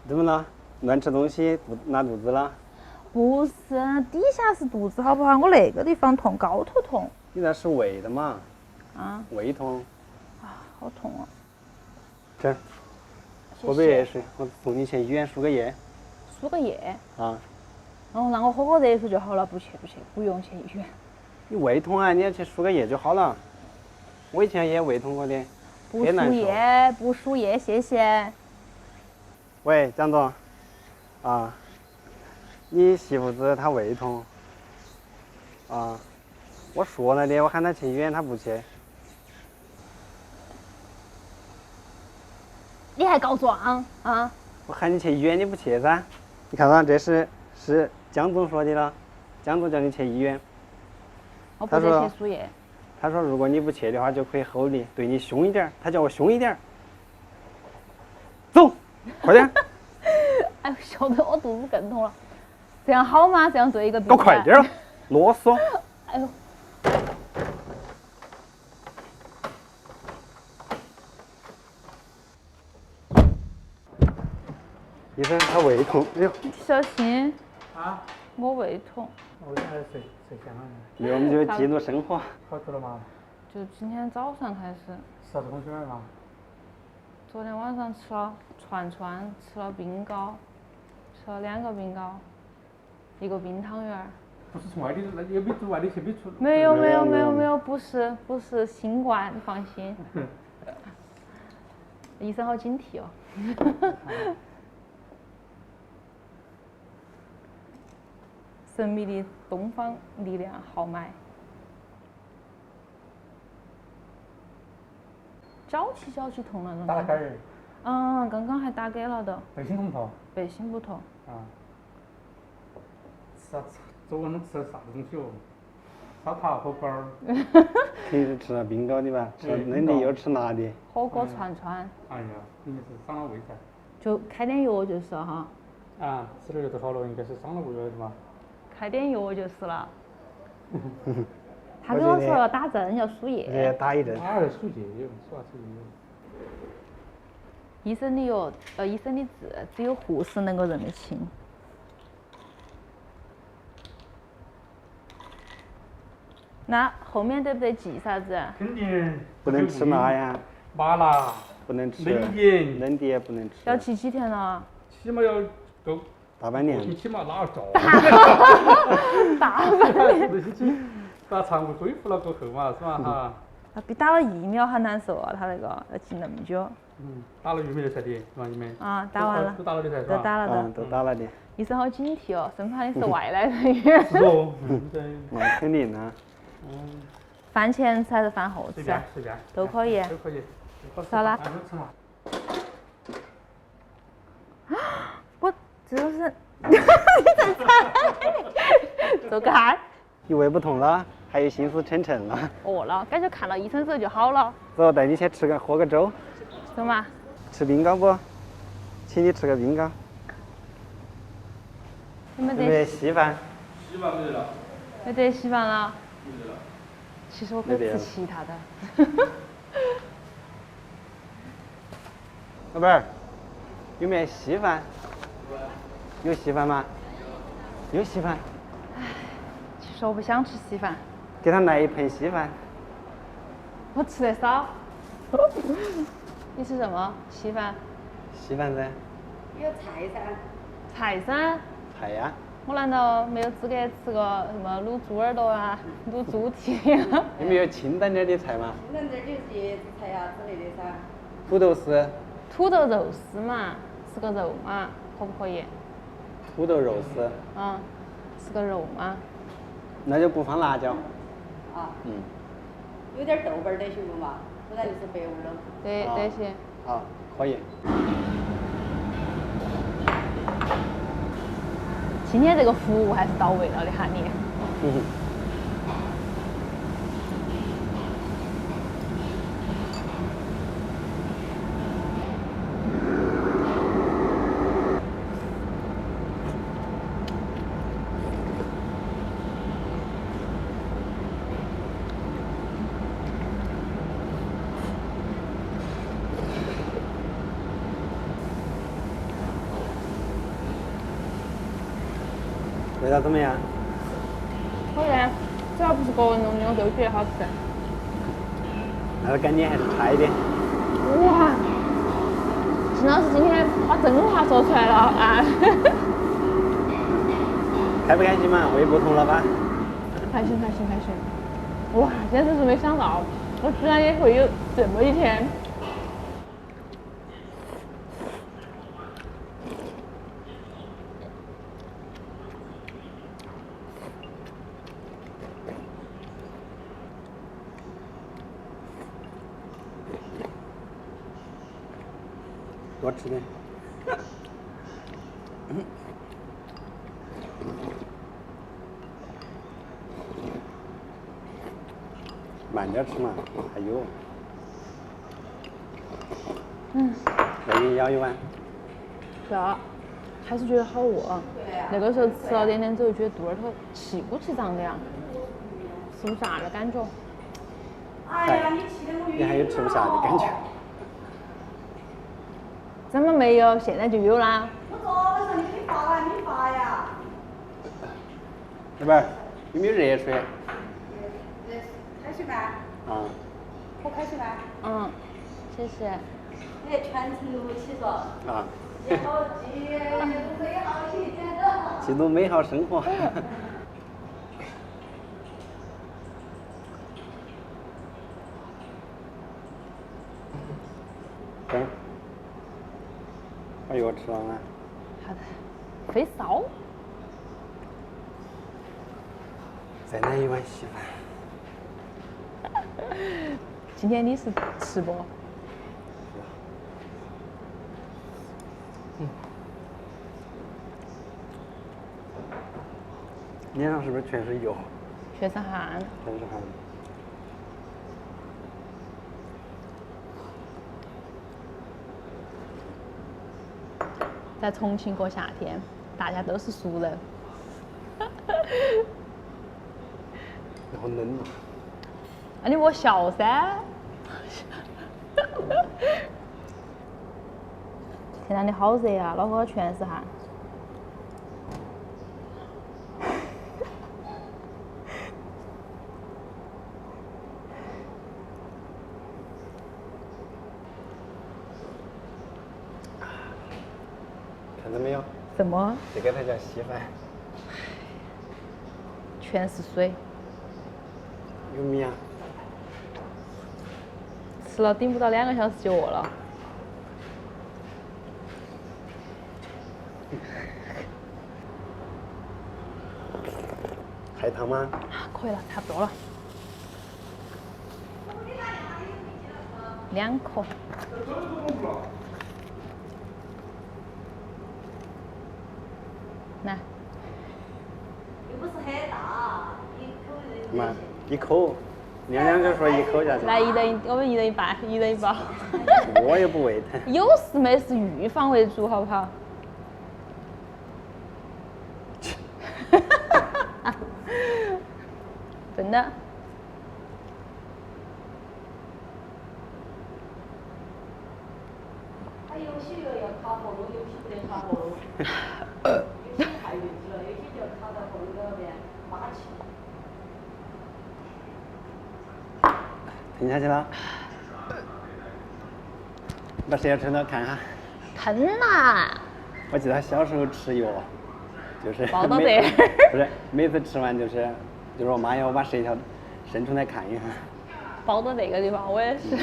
怎么了？乱吃东西拉肚子了？不是，底下是肚子好不好？我那个地方痛，高头痛。你那是胃的嘛？啊，胃痛。好痛啊！这儿，喝杯热水，我送你去医院输个液。输个液。啊。哦，让我喝个热水就好了，不去，不用去医院。你胃痛啊，你要去输个液就好了。我以前也胃痛过的。不输液，不输液，谢谢。喂，蒋总。啊。你媳妇子她胃痛。啊。我说了的，我喊她去医院，她不去。你还告状啊？我喊你去医院，你不去噻？你看嘛，这是江总说的了，江总叫你去医院。我不得去输液。他说如果你不去的话，就可以吼你，对你凶一点。他叫我凶一点。走，快点！哎呦，笑得我肚子更痛了。这样好吗？这样对一个病人。搞快点儿，啰嗦。哎呦。医生，他胃痛。哎呦，小心。啊？我胃痛。我现在睡香了。没有，我们就记录生活。好吃了吗？就今天早上开始。吃了东西吗？昨天晚上吃了串串，吃了冰糕，吃了2个冰糕，1个冰汤圆。不是从外地，那有没从外地去没出？没有，不是新冠，你放心。医生好警惕哦。神秘的东方力量号脉。脚气痛了。打了杆儿。刚刚还打给了的。背心痛不痛？背心不痛。啊。昨晚吃了啥子东西哦？烧烤、火锅儿。肯定是吃了冰糕的吧？吃了冷的又吃辣的。火锅串串。哎呀，肯定是伤了胃噻。就开点药就是哈。啊，吃点药就好了，应该是伤了胃了是吧？开点药就是了。他跟我说要打针，要输液。打一针。哪儿输液有？输啥输液有？医生的药，医生的字，只有护士能够认得清。那后面得不得记啥子？肯定。不能吃辣呀。麻辣。不能吃。冷饮。冷的也不能吃。要记几天了？起码要够。大半年。起码哪照？大半年。把肠胃恢复了过后嘛，是吧哈？比打了疫苗还难受啊！他那个要记那么久。打了疫苗的噻的，是吧？你们？啊，打完了。都打了的噻，是吧？都打了的。都打了的。医生好警惕哦，生怕你是外来人员。是哦。那肯定啊。饭前吃还是饭后吃？随便。都可以。都可以。啥啦？吃嘛。我这都是。走开。你胃不痛了，还有心思沉沉了。饿了，感觉看了医生之后就好了。走，带你去喝个粥。走嘛。吃冰糕不？请你吃个冰糕。有没得稀饭？稀饭没得了。没得稀饭了。没得了。其实我可以吃其他的。老板儿，有没有稀饭？有稀饭吗？有稀饭。其实我不想吃稀饭。给他来一盆稀饭。我吃得少。你吃什么？稀饭。稀饭噻。有菜噻。菜噻。菜呀。我难道没有资格吃个什么卤猪耳朵啊、卤猪蹄啊？有没有清淡点的菜嘛？清淡点就是椰子菜呀之类的噻。土豆丝。土豆肉丝嘛，吃个肉嘛，可不可以？土豆肉丝。吃个肉嘛。那就不放辣椒。有点豆瓣儿得行不嘛？不然就是白味儿了。得行。好，可以。今天这个服务还是到位了的哈你。味道怎么样？好吃，只要不是个人弄的，我都觉得好吃。那个感觉还是差一点。哇，秦老师今天把真话说出来了啊！开不开心嘛？胃不痛了吧？开心开心开心！哇，简直是没想到，我居然也会有这么一天。多吃点。慢点吃嘛，还有。再给你舀一碗。不要，还是觉得好饿。那个时候吃了点点之后，觉得肚儿头气鼓气胀的呀，吃不下的感觉。哎呀，你气得我你还有吃不下的感觉？怎么没有？现在就有啦。我昨晚上给你发完，你发呀。老板，有没有热水？开水饭，啊。喝开水饭。嗯，谢谢。哎，全程录起说。啊。然后记录美好一天的。记录美好生活。对。把药吃了吗？好的。飞烧。再来一碗稀饭。今天你是吃不？脸上是不是全是油？全是汗。全是汗。在重庆过夏天，大家都是熟人。好冷啊！那你莫笑噻。天哪，你好热啊，脑壳全是汗。看到没有？什么？这个才叫稀饭。全是水。有米啊？吃了顶不到2个小时就饿了。还烫吗？可以了，差不多了。2颗。来。又不是很大，一口就。嘛，一口，亮亮就说一口下去。来我们一人一半，一人一包。我也不胃疼。有事没事预防为主，好不好？真的。他有些要卡喉咙，有些不得卡喉咙。有些太运气了，有些就卡在喉咙那边麻气。吞下去了。把舌头伸看哈。疼啦！我记得小时候吃药，就是包到这儿不是每次吃完就是说妈呀，我把舌头伸出来看一下。包到这个地方，我也是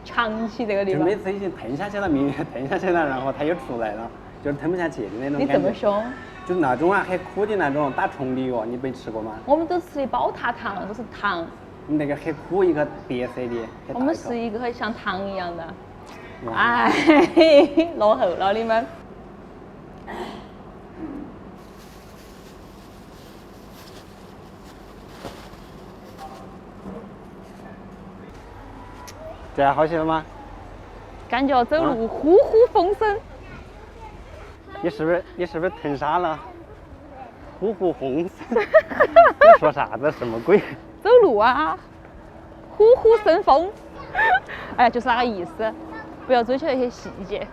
长期这个地就方。每次已经吞下去了，明明吞下去了，然后它又出来了，就是吞不下去的那种你感觉。这么凶？就是那种啊，很苦的那种打虫的药，你没吃过吗？我们都吃的宝塔糖，都是糖。那个很苦，一个白色的。我们是一个像糖一样的。哇哎，落后了你们。这样好些了吗？感觉走路呼呼风生。你是不是吞沙了？呼呼风生。你说啥子？什么鬼？走路啊，呼呼生风。哎呀，就是那个意思，不要追求那些细节。